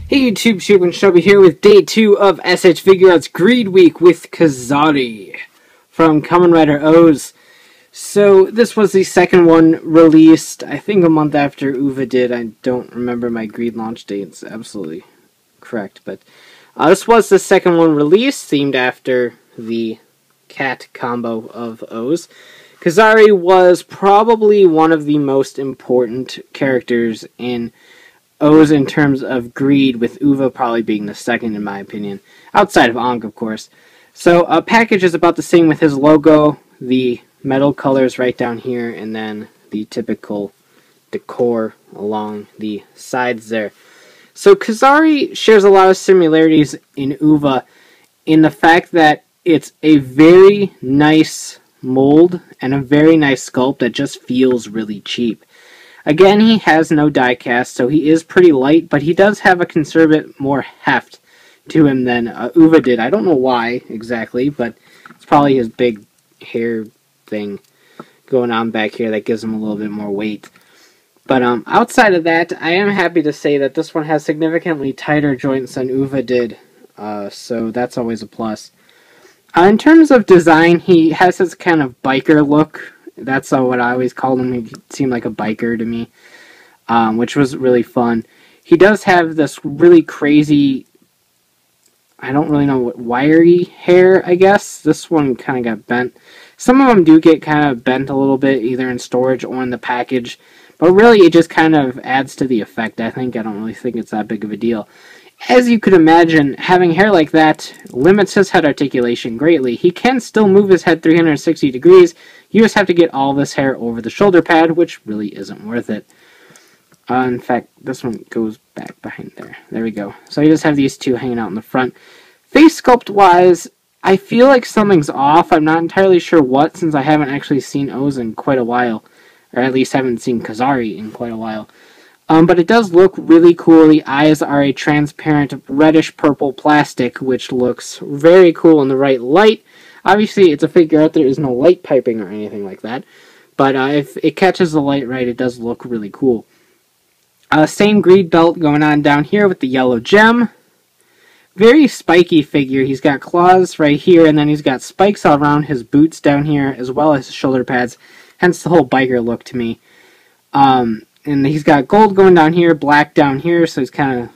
Hey YouTube, Shubin Shelby here with day 2 of S.H.Figuarts Greeed week with Kazari from Kamen Rider O's. So this was the second one released, I think a month after Uva did. I don't remember my Greeed launch date, it's absolutely correct. But this was the second one released, themed after the cat combo of O's. Kazari was probably one of the most important characters in O's in terms of Greeed, with Uva probably being the second in my opinion, outside of Ankh of course. So a package is about the same with his logo, the metal colors right down here, and then the typical decor along the sides there. So Kazari shares a lot of similarities in Uva in the fact that it's a very nice mold and a very nice sculpt that just feels really cheap. Again, he has no die cast, so he is pretty light, but he does have a considerable more heft to him than Uva did. I don't know why exactly, but it's probably his big hair thing going on back here that gives him a little bit more weight. But outside of that, I am happy to say that this one has significantly tighter joints than Uva did, so that's always a plus. In terms of design, he has this kind of biker look. That's what I always called him. He seemed like a biker to me, which was really fun. He does have this really crazy, I don't really know what, wiry hair, I guess. This one kind of got bent. Some of them do get kind of bent a little bit, either in storage or in the package. But really, it just kind of adds to the effect, I think. I don't really think it's that big of a deal. As you could imagine, having hair like that limits his head articulation greatly. He can still move his head 360 degrees. You just have to get all this hair over the shoulder pad, which really isn't worth it. In fact, this one goes back behind there. There we go. So you just have these two hanging out in the front. Face sculpt-wise, I feel like something's off. I'm not entirely sure what, since I haven't actually seen O's in quite a while. Or at least haven't seen Kazari in quite a while. But it does look really cool. The eyes are a transparent reddish-purple plastic, which looks very cool in the right light. Obviously, it's a figure out there is no light piping or anything like that. But if it catches the light right, it does look really cool. Same Greeed belt going on down here with the yellow gem. Very spiky figure. He's got claws right here, and then he's got spikes all around his boots down here, as well as his shoulder pads. Hence the whole biker look to me. And he's got gold going down here, black down here, so he's kind of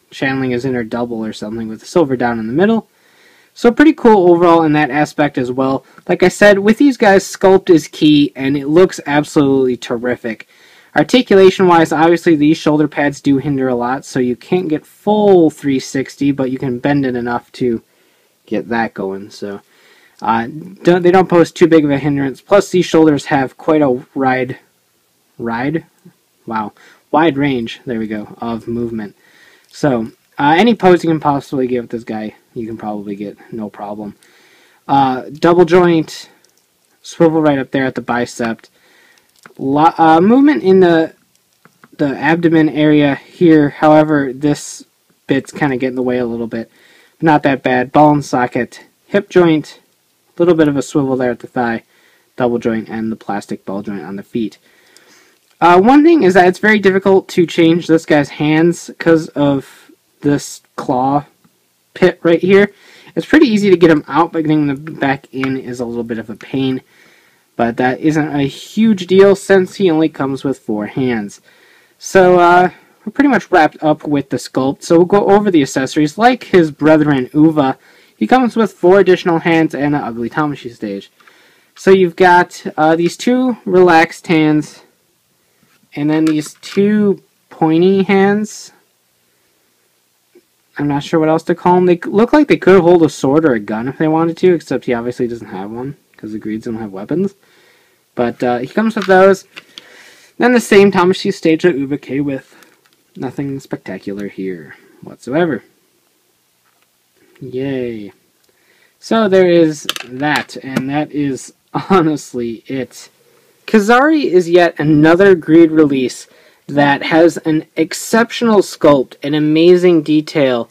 channeling his inner double or something with the silver down in the middle. So pretty cool overall in that aspect as well. Like I said, with these guys, sculpt is key, and it looks absolutely terrific. Articulation-wise, obviously these shoulder pads do hinder a lot, so you can't get full 360, but you can bend it enough to get that going. So they don't pose too big of a hindrance. Plus, these shoulders have quite a wide range, there we go, of movement. So, any pose you can possibly get with this guy, you can probably get, no problem. Double joint, swivel right up there at the bicep. Movement in the abdomen area here, however, this bit's kind of getting in the way a little bit. Not that bad. Ball and socket, hip joint, a little bit of a swivel there at the thigh, double joint, and the plastic ball joint on the feet. One thing is that it's very difficult to change this guy's hands because of this claw pit right here. It's pretty easy to get him out, but getting them back in is a little bit of a pain. But that isn't a huge deal since he only comes with 4 hands. So we're pretty much wrapped up with the sculpt. So we'll go over the accessories. Like his brethren Uva, he comes with 4 additional hands and an ugly Tamashii Stage. So you've got these 2 relaxed hands, and then these 2 pointy hands. I'm not sure what else to call them. They look like they could hold a sword or a gun if they wanted to, except he obviously doesn't have one, because the Greeds don't have weapons. But he comes with those. Then the same Tamashii Stage that Uva came with. Nothing spectacular here whatsoever. Yay. So there is that, and that is honestly it. Kazari is yet another Greeed release that has an exceptional sculpt, an amazing detail,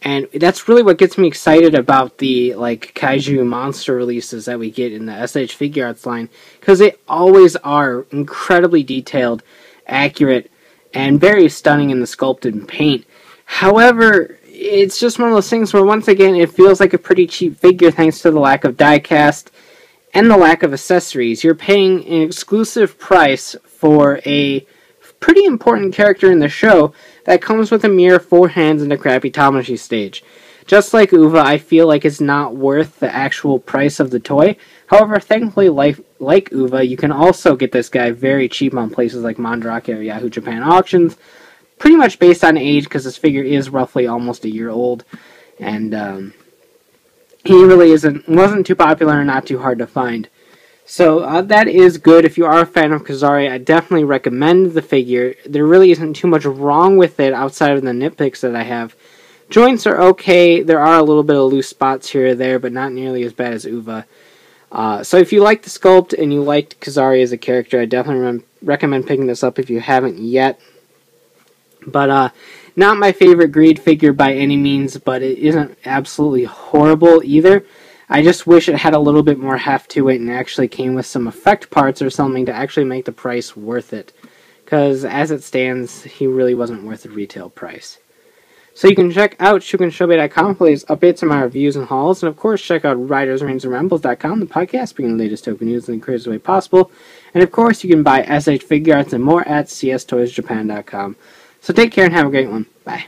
and that's really what gets me excited about the kaiju monster releases that we get in the S.H.Figuarts line, because they always are incredibly detailed, accurate, and very stunning in the sculpt and paint. However, it's just one of those things where, once again, it feels like a pretty cheap figure thanks to the lack of diecast and the lack of accessories. You're paying an exclusive price for a pretty important character in the show that comes with a mere 4 hands and a crappy Tamashii stage. Just like Uva, I feel like it's not worth the actual price of the toy. However, thankfully, like Uva, you can also get this guy very cheap on places like Mandarake or Yahoo Japan auctions, pretty much based on age, because this figure is roughly almost a year old, and he really wasn't too popular and not too hard to find. So that is good. If you are a fan of Kazari, I definitely recommend the figure. There really isn't too much wrong with it outside of the nitpicks that I have. Joints are okay. There are a little bit of loose spots here or there, but not nearly as bad as Uva. So if you like the sculpt and you liked Kazari as a character, I definitely recommend picking this up if you haven't yet. But not my favorite Greed figure by any means, but it isn't absolutely horrible either. I just wish it had a little bit more heft to it and actually came with some effect parts or something to actually make the price worth it. Because as it stands, he really wasn't worth the retail price. So you can check out shukenshobei.com for latest updates on my reviews and hauls. And of course, check out ridersrainsandrambles.com, the podcast bringing the latest token news in the craziest way possible. And of course, you can buy S.H.Figuarts and more at cstoysjapan.com. So take care and have a great one. Bye.